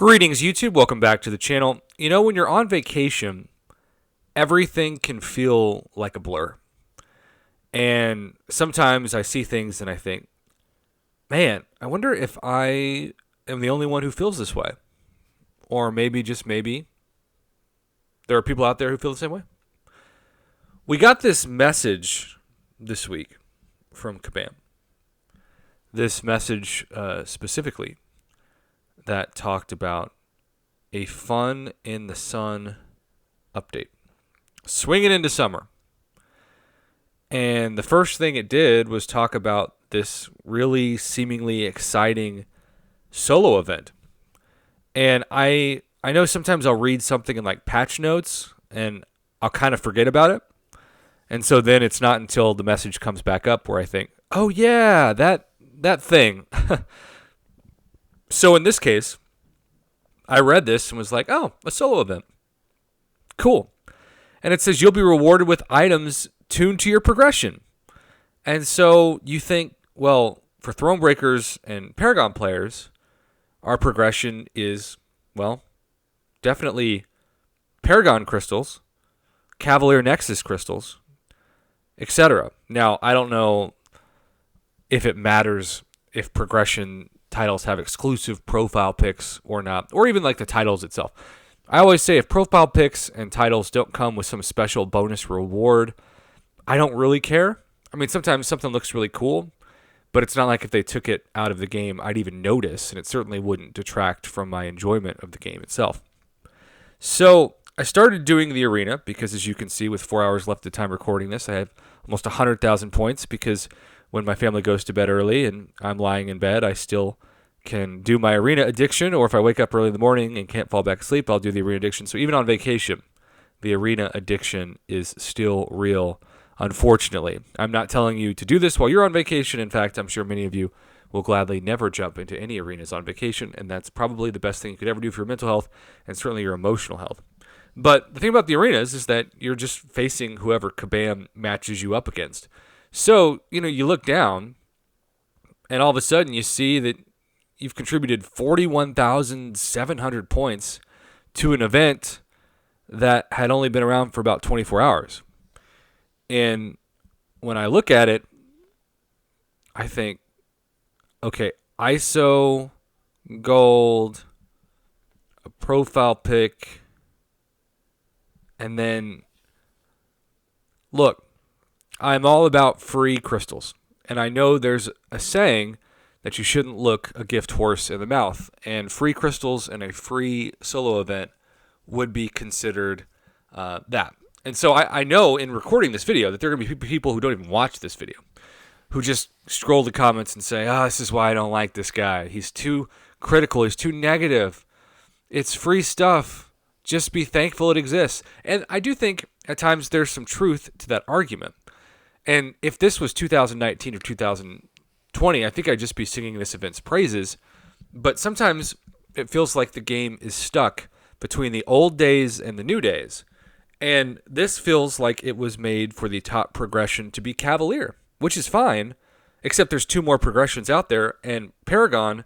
Greetings, YouTube. Welcome back to the channel. You know, when you're on vacation, everything can feel like a blur. And sometimes I see things and I think, man, I wonder if I am the only one who feels this way. Or maybe, just maybe, there are people out there who feel the same way. We got this message this week from Kabam. This message specifically that talked about a fun in the sun update. Swinging into summer. And the first thing it did was talk about this really seemingly exciting solo event. And I know sometimes I'll read something in like patch notes and I'll kind of forget about it. And so then it's not until the message comes back up where I think, oh yeah, that thing. So in this case, I read this and was like, oh, a solo event. Cool. And it says you'll be rewarded with items tuned to your progression. And so you think, well, for Thronebreakers and Paragon players, our progression is, well, definitely Paragon crystals, Cavalier Nexus crystals, etc. Now, I don't know if it matters if progression titles have exclusive profile picks or not, or even like the titles itself. I always say if profile picks and titles don't come with some special bonus reward, I don't really care. I mean, sometimes something looks really cool, but it's not like if they took it out of the game, I'd even notice, and it certainly wouldn't detract from my enjoyment of the game itself. So I started doing the arena because, as you can see, with 4 hours left of time recording this, I have almost 100,000 points because when my family goes to bed early and I'm lying in bed, I still can do my arena addiction, or if I wake up early in the morning and can't fall back asleep, I'll do the arena addiction. So even on vacation, the arena addiction is still real, unfortunately. I'm not telling you to do this while you're on vacation. In fact, I'm sure many of you will gladly never jump into any arenas on vacation, and that's probably the best thing you could ever do for your mental health and certainly your emotional health. But the thing about the arenas is that you're just facing whoever Kabam matches you up against. So, you look down, and all of a sudden you see that you've contributed 41,700 points to an event that had only been around for about 24 hours. And when I look at it, I think, okay, ISO, gold, a profile pick, and then, look, I'm all about free crystals. And I know there's a saying that you shouldn't look a gift horse in the mouth. And free crystals and a free solo event would be considered that. And so I know in recording this video that there are going to be people who don't even watch this video, who just scroll the comments and say, this is why I don't like this guy. He's too critical. He's too negative. It's free stuff. Just be thankful it exists. And I do think at times there's some truth to that argument. And if this was 2019 or 2020, I think I'd just be singing this event's praises. But sometimes it feels like the game is stuck between the old days and the new days. And this feels like it was made for the top progression to be Cavalier, which is fine, except there's two more progressions out there. And Paragon,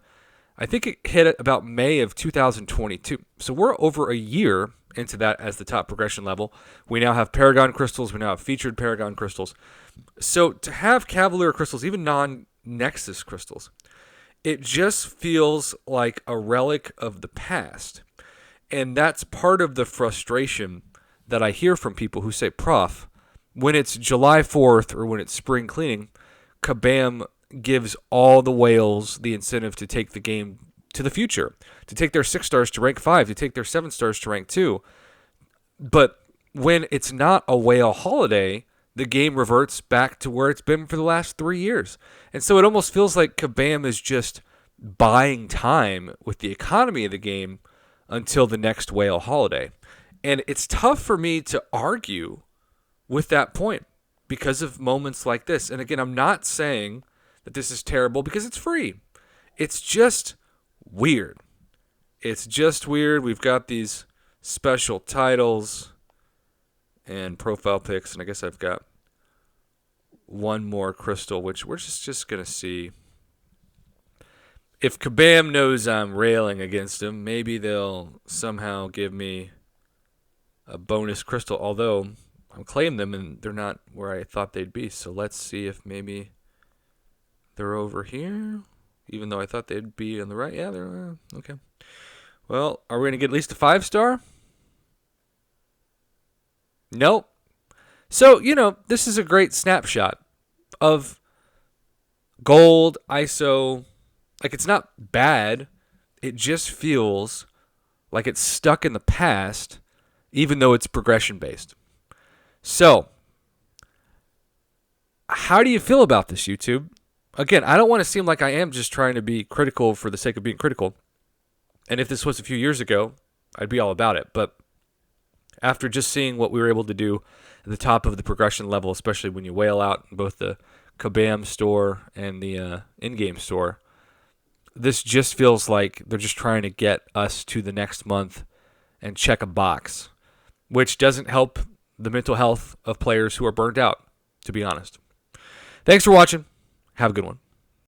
I think it hit at about May of 2022. So we're over a year into that as the top progression level. We now have Paragon crystals. We now have featured Paragon crystals. So to have Cavalier crystals, even non-Nexus crystals, it just feels like a relic of the past. And that's part of the frustration that I hear from people who say, Prof, when it's July 4th or when it's spring cleaning, Kabam gives all the whales the incentive to take the game to the future, to take their 6 stars to rank 5, to take their 7 stars to rank 2. But when it's not a whale holiday, the game reverts back to where it's been for the last 3 years. And so it almost feels like Kabam is just buying time with the economy of the game until the next whale holiday. And it's tough for me to argue with that point because of moments like this. And again, I'm not saying that this is terrible because it's free. It's just weird. It's just weird. We've got these special titles and profile picks, and I guess I've got one more crystal, which we're just going to see. if Kabam knows I'm railing against them, maybe they'll somehow give me a bonus crystal, although I claim them and they're not where I thought they'd be. So let's see if maybe they're over here, even though I thought they'd be on the right. Yeah, they're okay. Well, are we going to get at least a 5-star? Nope. So, this is a great snapshot of gold, ISO. Like, it's not bad. It just feels like it's stuck in the past, even though it's progression-based. So, how do you feel about this, YouTube? Again, I don't want to seem like I am just trying to be critical for the sake of being critical. And if this was a few years ago, I'd be all about it. But after just seeing what we were able to do at the top of the progression level, especially when you whale out both the Kabam store and the in-game store, this just feels like they're just trying to get us to the next month and check a box, which doesn't help the mental health of players who are burned out, to be honest. Thanks for watching. Have a good one.